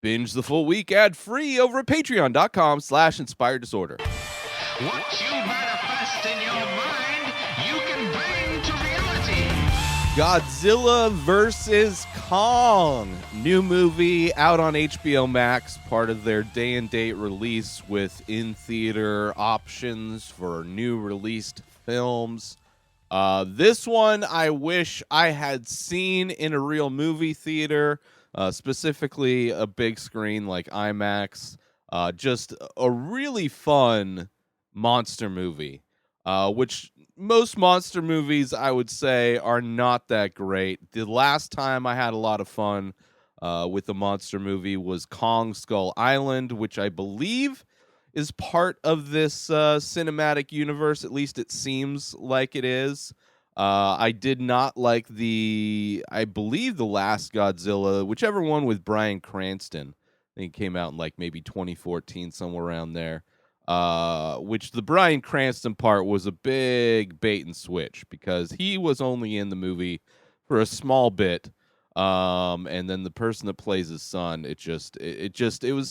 Binge the full week ad-free over at patreon.com/inspireddisorder. What you manifest in your mind, you can bring to reality. Godzilla vs. Kong. New movie out on HBO Max, part of their day-and-date release with in-theater options for new released films. This one I wish I had seen in a real movie theater, specifically a big screen like IMAX. Just a really fun monster movie, which most monster movies, I would say, are not that great. The last time I had a lot of fun with a monster movie was Kong Skull Island, which I believe is part of this cinematic universe. At least it seems like it is. I did not like I believe the last Godzilla, whichever one with Bryan Cranston. I think it came out in like maybe 2014, somewhere around there. Which the Bryan Cranston part was a big bait and switch because he was only in the movie for a small bit. And then the person that plays his son, it was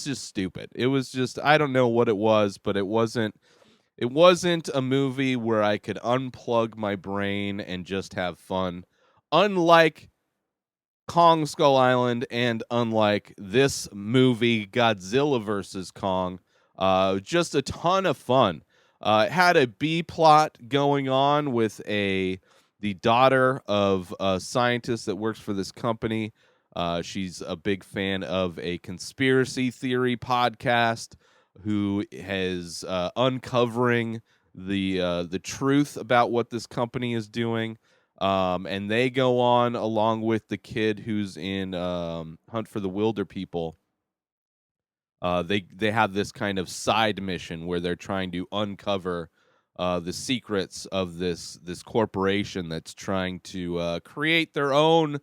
just stupid. It was just, I don't know what it was, but it wasn't a movie where I could unplug my brain and just have fun. Unlike Kong Skull Island and unlike this movie, Godzilla vs. Kong, just a ton of fun. It had a B plot going on with the daughter of a scientist that works for this company. She's a big fan of a conspiracy theory podcast who is uncovering the truth about what this company is doing. And they go on along with the kid who's in Hunt for the Wilder People. They have this kind of side mission where they're trying to uncover the secrets of this corporation that's trying to create their own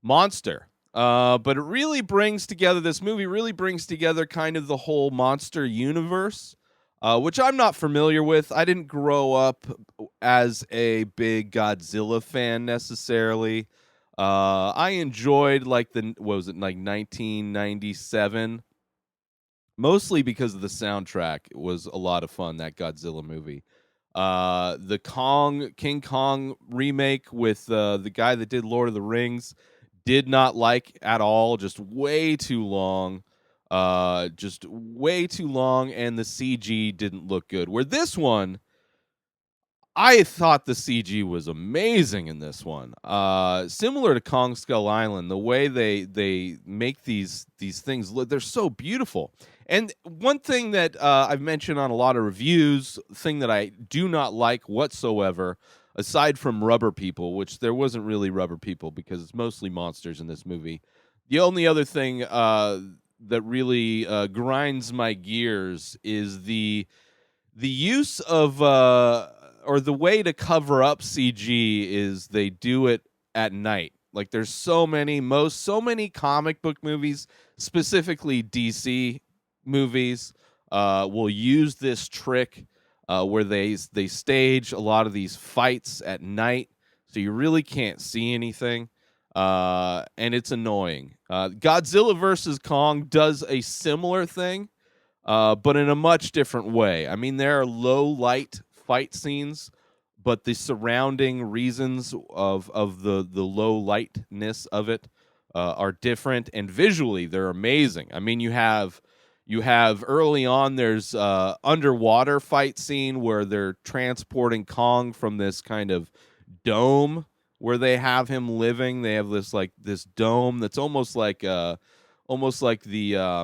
monster. But it really brings together, this movie really brings together kind of the whole monster universe, which I'm not familiar with. I didn't grow up as a big Godzilla fan necessarily. I enjoyed like what was it, like 1997? Mostly because of the soundtrack. It was a lot of fun, that Godzilla movie. The King Kong remake with the guy that did Lord of the Rings, did not like at all. Just way too long. And the CG didn't look good. Where this one, I thought the CG was amazing in this one. Similar to Kong Skull Island, the way they make these things look, they're so beautiful. And one thing that I've mentioned on a lot of reviews, thing that I do not like whatsoever, aside from rubber people, which there wasn't really rubber people because it's mostly monsters in this movie. The only other thing that really grinds my gears is the use of or the way to cover up CG is they do it at night. Like there's so many comic book movies, specifically DC movies, will use this trick where they stage a lot of these fights at night, so you really can't see anything, and it's annoying. Godzilla vs. Kong does a similar thing, but in a much different way. I mean, there are low light fight scenes, but the surrounding reasons of the low lightness of it are different, and visually they're amazing. I mean, you have early on, there's underwater fight scene where they're transporting Kong from this kind of dome where they have him living. They have this dome that's almost like the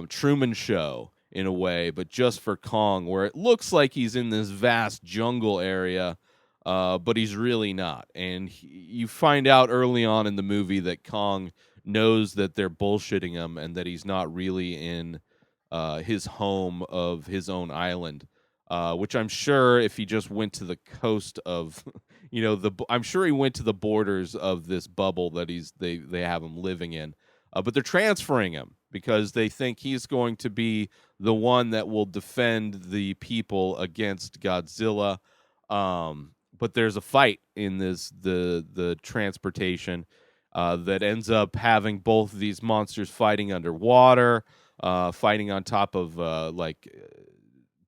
Truman Show in a way, but just for Kong, where it looks like he's in this vast jungle area, but he's really not. And you find out early on in the movie that Kong knows that they're bullshitting him and that he's not really in his home of his own island, which I'm sure if he just went to the coast of, I'm sure he went to the borders of this bubble that they have him living in, but they're transferring him because they think he's going to be the one that will defend the people against Godzilla. But there's a fight in the transportation. that ends up having both of these monsters fighting underwater, fighting on top of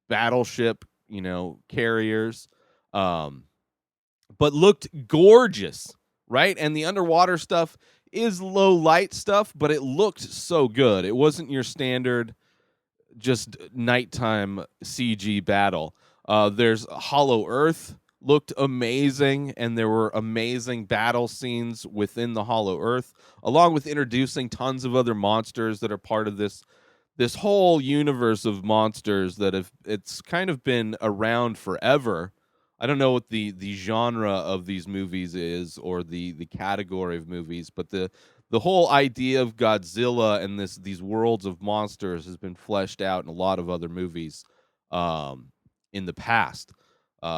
battleship, carriers, um, but looked gorgeous, right? And the underwater stuff is low light stuff, but it looked so good. It wasn't your standard just nighttime CG battle. There's Hollow Earth looked amazing, and there were amazing battle scenes within the Hollow Earth, along with introducing tons of other monsters that are part of this whole universe of monsters that have it's kind of been around forever. I don't know what the genre of these movies is or the category of movies, but the whole idea of Godzilla and these worlds of monsters has been fleshed out in a lot of other movies um, in the past.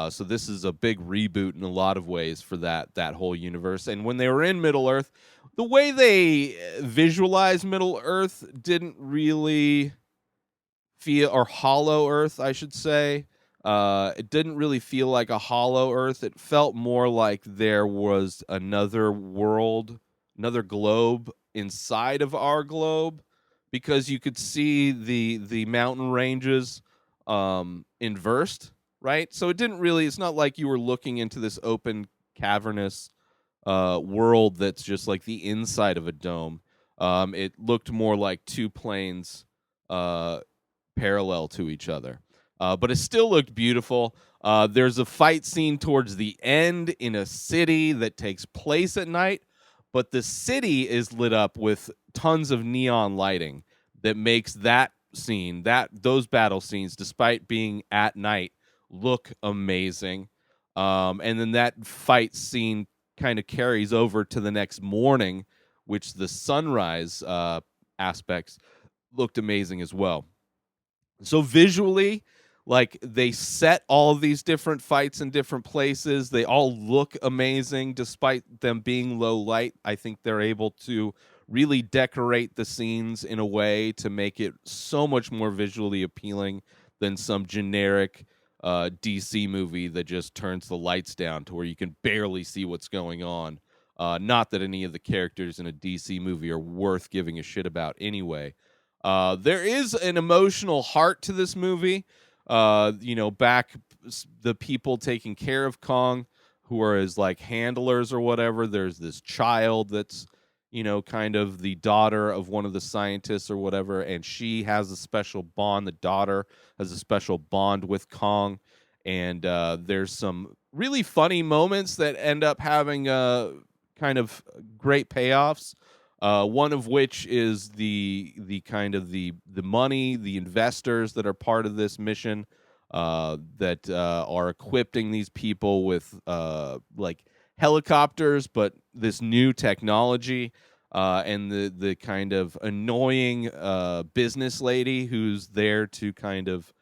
So this is a big reboot in a lot of ways for that whole universe. And when they were in Middle Earth, the way they visualized Middle Earth didn't really feel, or Hollow Earth, I should say. It didn't really feel like a Hollow Earth. It felt more like there was another world, another globe inside of our globe, because you could see the mountain ranges inversed, right? So it didn't really. It's not like you were looking into this open cavernous world that's just like the inside of a dome. It looked more like two planes uh, parallel to each other. But it still looked beautiful. There's a fight scene towards the end in a city that takes place at night, but the city is lit up with tons of neon lighting that makes that scene, those battle scenes, despite being at night, look amazing. And then that fight scene kind of carries over to the next morning, which the sunrise aspects looked amazing as well. So visually, like they set all of these different fights in different places. They all look amazing despite them being low light. I think they're able to really decorate the scenes in a way to make it so much more visually appealing than some generic DC movie that just turns the lights down to where you can barely see what's going on. Not that any of the characters in a DC movie are worth giving a shit about anyway. There is an emotional heart to this movie. The people taking care of Kong, who are his like handlers or whatever. There's this child that's, kind of the daughter of one of the scientists or whatever, and she has a special bond. The daughter has a special bond with Kong, and there's some really funny moments that end up having kind of great payoffs. One of which is the kind of the money, the investors that are part of this mission that are equipping these people with like helicopters, but this new technology. And the kind of annoying business lady who's there to kind of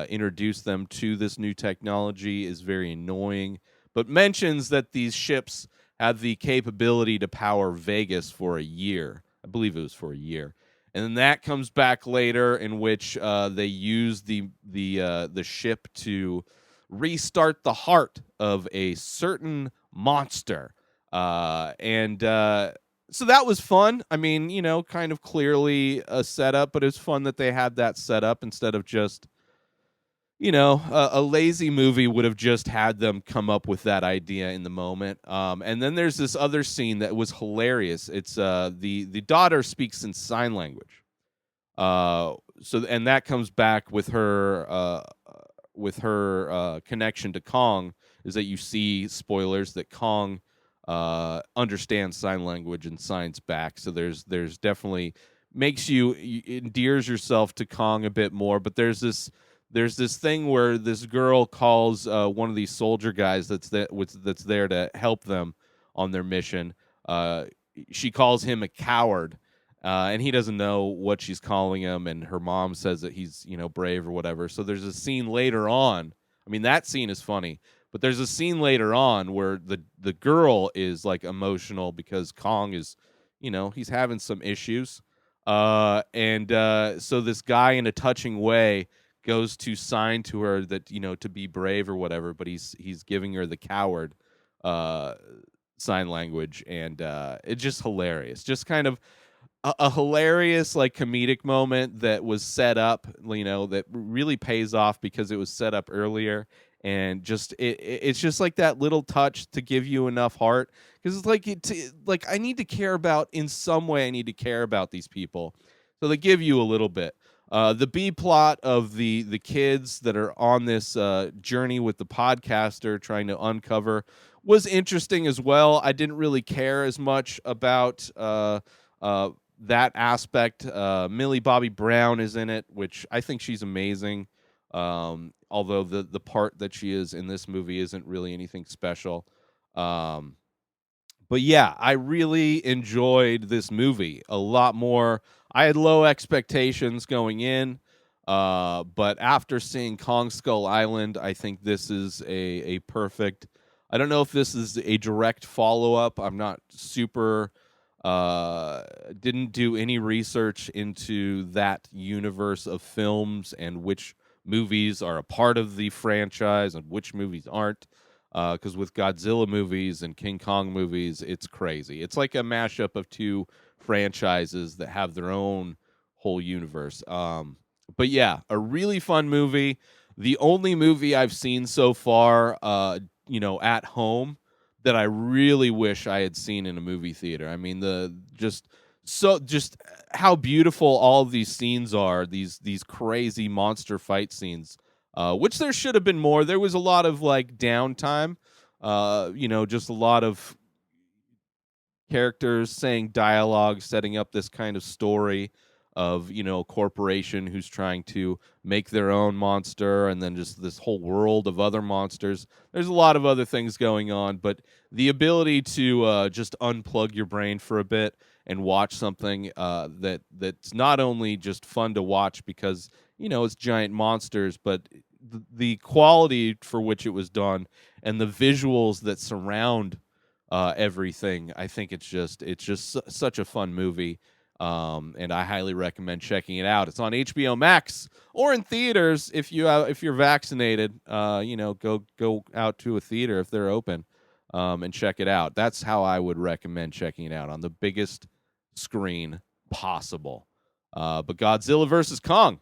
introduce them to this new technology is very annoying, but mentions that these ships had the capability to power Vegas for a year. I believe it was for a year. And then that comes back later, in which they use the ship to restart the heart of a certain monster. And So that was fun. I mean, kind of clearly a setup, but it's fun that they had that set up instead of just a lazy movie would have just had them come up with that idea in the moment. And then there's this other scene that was hilarious. It's the daughter speaks in sign language. And that comes back with her connection to Kong, is that you see, spoilers, that Kong understands sign language and signs back. So there's definitely makes you endears yourself to Kong a bit more. But there's this thing where this girl calls one of these soldier guys that's there to help them on their mission. She calls him a coward, and he doesn't know what she's calling him. And her mom says that he's brave or whatever. So there's a scene later on. I mean, that scene is funny, but there's a scene later on where the girl is like emotional because Kong is, he's having some issues. So this guy, in a touching way, goes to sign to her that to be brave or whatever, but he's giving her the coward sign language, and it's just hilarious. Just kind of a hilarious like comedic moment that was set up, that really pays off because it was set up earlier, and just it's just like that little touch to give you enough heart, because it's like like I need to care about, in some way I need to care about these people, so they give you a little bit. The B plot of the kids that are on this journey with the podcaster trying to uncover was interesting as well. I didn't really care as much about uh, that aspect. Millie Bobby Brown is in it, which I think she's amazing. Although the part that she is in this movie isn't really anything special. But yeah, I really enjoyed this movie a lot more. I had low expectations going in, but after seeing Kong Skull Island, I think this is a perfect. I don't know if this is a direct follow up. I'm not super. Didn't do any research into that universe of films and which movies are a part of the franchise and which movies aren't. Because with Godzilla movies and King Kong movies, it's crazy. It's like a mashup of two franchises that have their own whole universe. But yeah, a really fun movie. The only movie I've seen so far, at home, that I really wish I had seen in a movie theater. I mean, just how beautiful all of these scenes are. These crazy monster fight scenes. Which there should have been more. There was a lot of like downtime, just a lot of characters saying dialogue, setting up this kind of story of, a corporation who's trying to make their own monster, and then just this whole world of other monsters. There's a lot of other things going on, but the ability to just unplug your brain for a bit and watch something that's not only just fun to watch because it's giant monsters, but the quality for which it was done and the visuals that surround everything. I think it's just such a fun movie, and I highly recommend checking it out. It's on HBO Max or in theaters if you're vaccinated. Go out to a theater if they're open, and check it out. That's how I would recommend checking it out, on the biggest screen possible. But Godzilla versus Kong,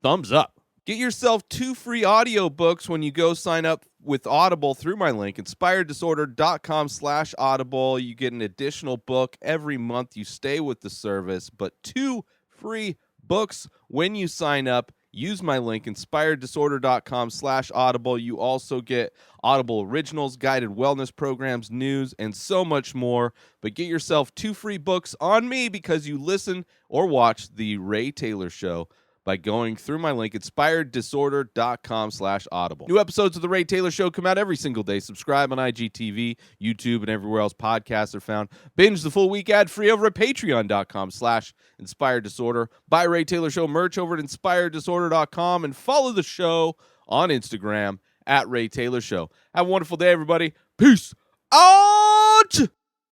thumbs up. Get yourself 2 free audiobooks when you go sign up with Audible through my link, inspireddisorder.com/audible. You get an additional book every month you stay with the service, but 2 free books when you sign up. Use my link, inspireddisorder.com/audible. You also get Audible Originals, guided wellness programs, news, and so much more. But get yourself 2 free books on me because you listen or watch The Ray Taylor Show by going through my link, inspireddisorder.com/audible. New episodes of The Ray Taylor Show come out every single day. Subscribe on IGTV, YouTube, and everywhere else podcasts are found. Binge the full week ad-free over at patreon.com/inspireddisorder. Buy Ray Taylor Show merch over at inspireddisorder.com, and follow the show on Instagram at Ray Taylor Show. Have a wonderful day, everybody. Peace out!